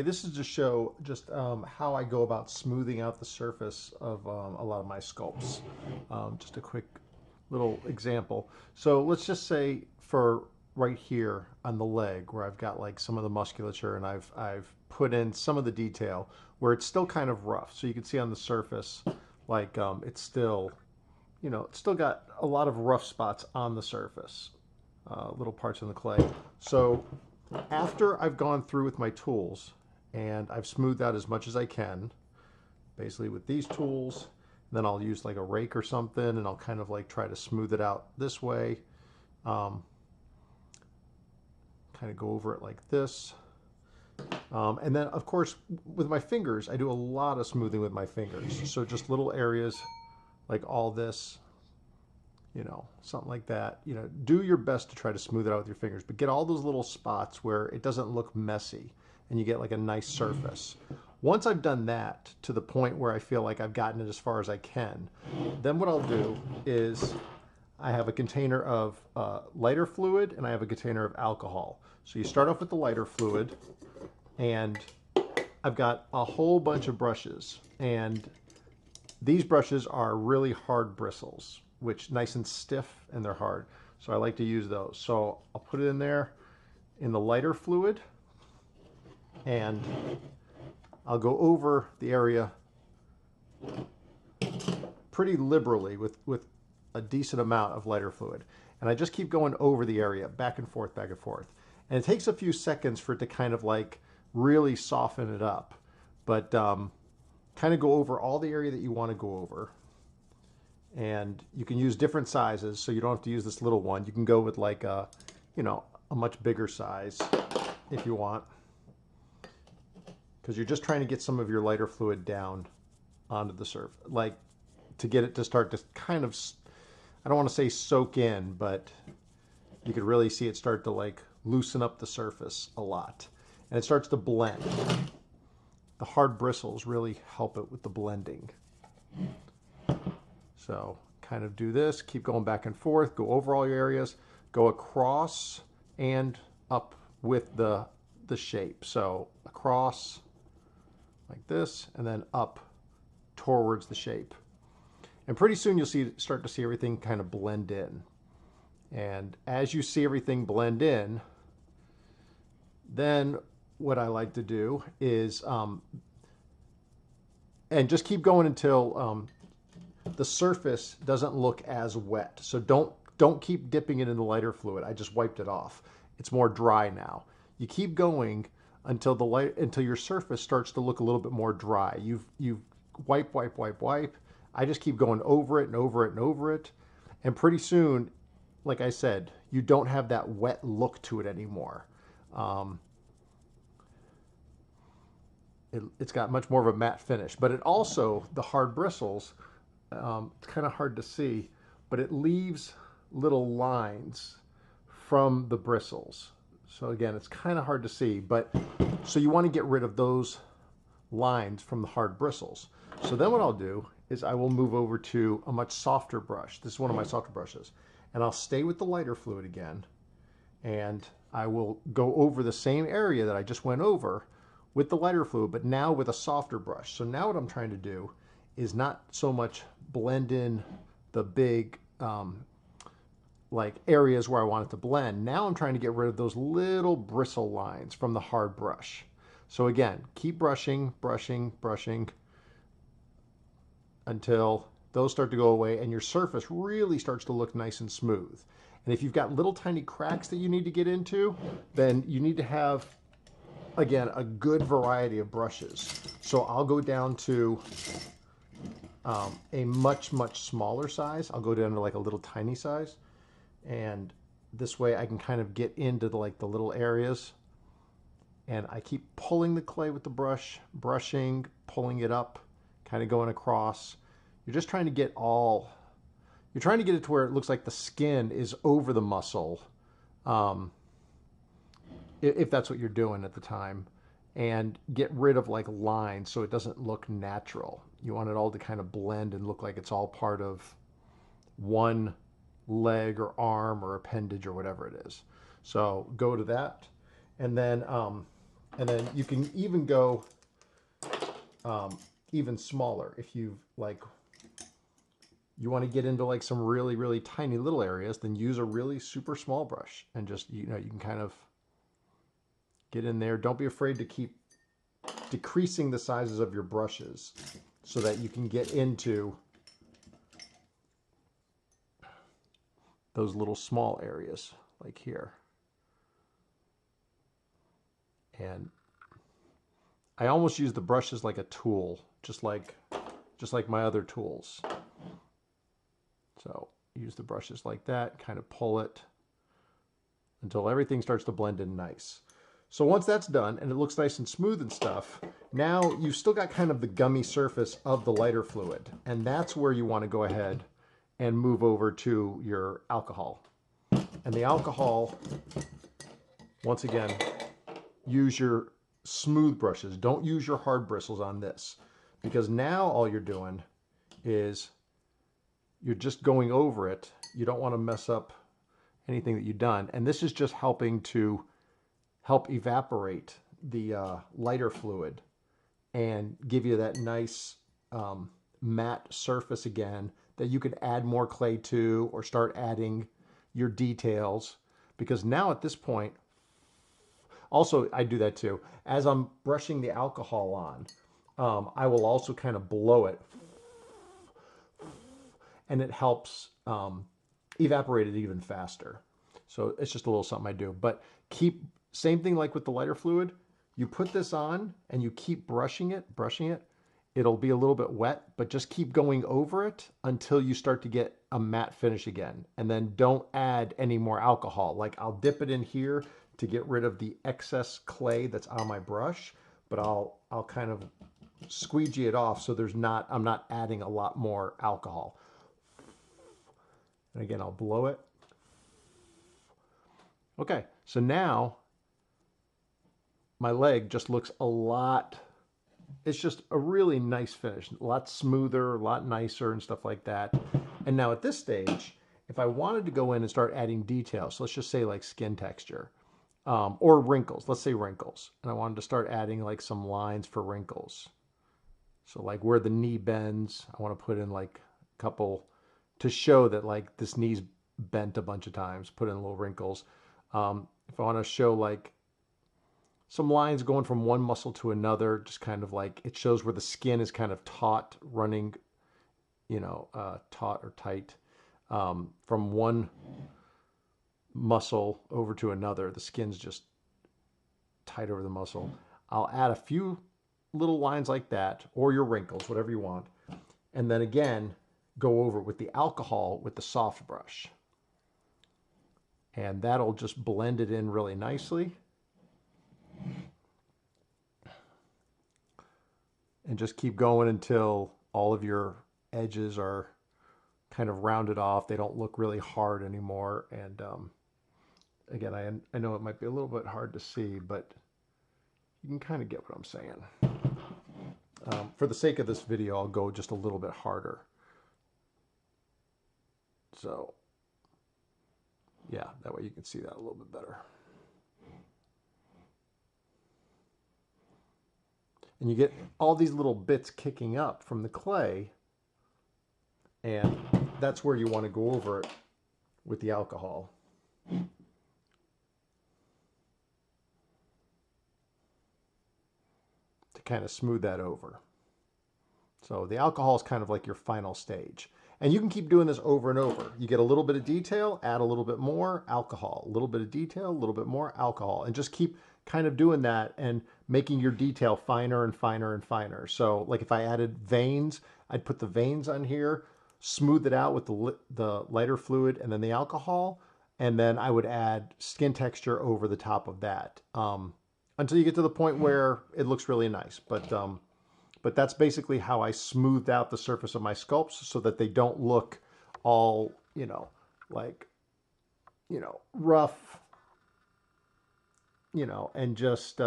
This is to show just how I go about smoothing out the surface of a lot of my sculpts. Just a quick little example. So let's just say for right here on the leg where I've got like some of the musculature and I've put in some of the detail where it's still kind of rough. So you can see on the surface like it's still, it's still got a lot of rough spots on the surface, little parts in the clay. So after I've gone through with my tools and I've smoothed out as much as I can, basically with these tools, then I'll use like a rake or something and I'll kind of like try to smooth it out this way. Um, Kind of go over it like this. And then of course with my fingers, I do a lot of smoothing with my fingers. So just little areas like all this, something like that. Do your best to try to smooth it out with your fingers, but get all those little spots where it doesn't look messy and you get like a nice surface. Once I've done that to the point where I feel like I've gotten it as far as I can, then what I'll do is I have a container of lighter fluid and I have a container of alcohol. So you start off with the lighter fluid and I've got a whole bunch of brushes, and these brushes are really hard bristles, which nice and stiff and they're hard. So I like to use those. So I'll put it in there in the lighter fluid and I'll go over the area pretty liberally with a decent amount of lighter fluid. And I just keep going over the area, back and forth, back and forth. And it takes a few seconds for it to kind of like really soften it up. But kind of go over all the area that you want to go over. And you can use different sizes, so you don't have to use this little one. You can go with like a much bigger size if you want, because you're just trying to get some of your lighter fluid down onto the surface, like to get it to start to kind of, I don't want to say soak in, but you could really see it start to like loosen up the surface a lot. And it starts to blend. The hard bristles really help it with the blending. So kind of do this, keep going back and forth, go over all your areas, go across and up with the shape. So across like this and then up towards the shape. And pretty soon you'll start to see everything kind of blend in. And as you see everything blend in, then what I like to do is, and just keep going until the surface doesn't look as wet. So don't keep dipping it in the lighter fluid. I just wiped it off. It's more dry now. You keep going until until your surface starts to look a little bit more dry. You've wipe, wipe, wipe, wipe. I just keep going over it and over it and over it. And pretty soon, like I said, you don't have that wet look to it anymore. It's got much more of a matte finish, but it also, the hard bristles, it's kind of hard to see, but it leaves little lines from the bristles. So again, it's kind of hard to see, but so you want to get rid of those lines from the hard bristles. So then what I'll do is I will move over to a much softer brush. This is one of my softer brushes. And I'll stay with the lighter fluid again. And I will go over the same area that I just went over with the lighter fluid, but now with a softer brush. So now what I'm trying to do is not so much blend in the big like areas where I want it to blend. Now I'm trying to get rid of those little bristle lines from the hard brush. So again, keep brushing, brushing, brushing until those start to go away and your surface really starts to look nice and smooth. And if you've got little tiny cracks that you need to get into, then you need to have, again, a good variety of brushes. So I'll go down to a much, much smaller size. I'll go down to like a little tiny size. And this way I can kind of get into like the little areas. And I keep pulling the clay with the brush, brushing, pulling it up, kind of going across. You're just trying to get you're trying to get it to where it looks like the skin is over the muscle, if that's what you're doing at the time, and get rid of like lines so it doesn't look natural. You want it all to kind of blend and look like it's all part of one leg or arm or appendage or whatever it is. So go to that, and then And then you can even go even smaller if you like. You want to get into like some really, really tiny little areas, then use a really super small brush and just, you know, you can kind of get in there. Don't be afraid to keep decreasing the sizes of your brushes so that you can get into those little small areas like here. And I almost use the brushes like a tool, just like my other tools. So use the brushes like that, kind of pull it until everything starts to blend in nice. So once that's done and it looks nice and smooth and stuff, now you've still got kind of the gummy surface of the lighter fluid. And that's where you want to go ahead and move over to your alcohol. And the alcohol, once again, use your smooth brushes. Don't use your hard bristles on this, because now all you're doing is you're just going over it. You don't want to mess up anything that you've done. And this is just helping to help evaporate the lighter fluid and give you that nice matte surface again that you could add more clay to or start adding your details. Because now at this point, also I do that too. As I'm brushing the alcohol on, I will also kind of blow it, and it helps evaporate it even faster. So it's just a little something I do. But keep, same thing like with the lighter fluid, you put this on and you keep brushing it. It'll be a little bit wet, but just keep going over it until you start to get a matte finish again. And then don't add any more alcohol. Like I'll dip it in here to get rid of the excess clay that's on my brush, but I'll kind of squeegee it off so I'm not adding a lot more alcohol. And again, I'll blow it. Okay, so now my leg just looks a lot, it's just a really nice finish, a lot smoother, a lot nicer and stuff like that. And now at this stage, if I wanted to go in and start adding details, so let's just say like skin texture, or wrinkles, let's say wrinkles. And I wanted to start adding like some lines for wrinkles. So like where the knee bends, I want to put in like a couple to show that like this knee's bent a bunch of times, put in little wrinkles. If I want to show like some lines going from one muscle to another, just kind of like it shows where the skin is kind of taut, running, you know, taut or tight, from one muscle over to another. The skin's just tight over the muscle. I'll add a few little lines like that, or your wrinkles, whatever you want. And then again, go over with the alcohol with the soft brush. And that'll just blend it in really nicely. And just keep going until all of your edges are kind of rounded off. They don't look really hard anymore. And again, I know it might be a little bit hard to see, but you can kind of get what I'm saying. For the sake of this video, I'll go just a little bit harder. So yeah, that way you can see that a little bit better. And you get all these little bits kicking up from the clay, and that's where you want to go over it with the alcohol. To kind of smooth that over. So the alcohol is kind of like your final stage. And you can keep doing this over and over. You get a little bit of detail, add a little bit more alcohol, a little bit of detail, a little bit more alcohol, and just keep kind of doing that and making your detail finer and finer and finer. So like if I added veins, I'd put the veins on here, smooth it out with the lighter fluid and then the alcohol, and then I would add skin texture over the top of that until you get to the point where it looks really nice. But that's basically how I smoothed out the surface of my sculpts so that they don't look all, you know, like, you know, rough, you know, and just,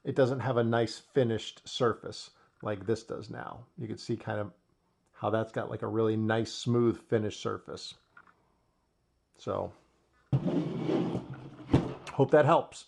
it doesn't have a nice finished surface like this does now. You can see kind of how that's got like a really nice, smooth, finished surface. So, hope that helps.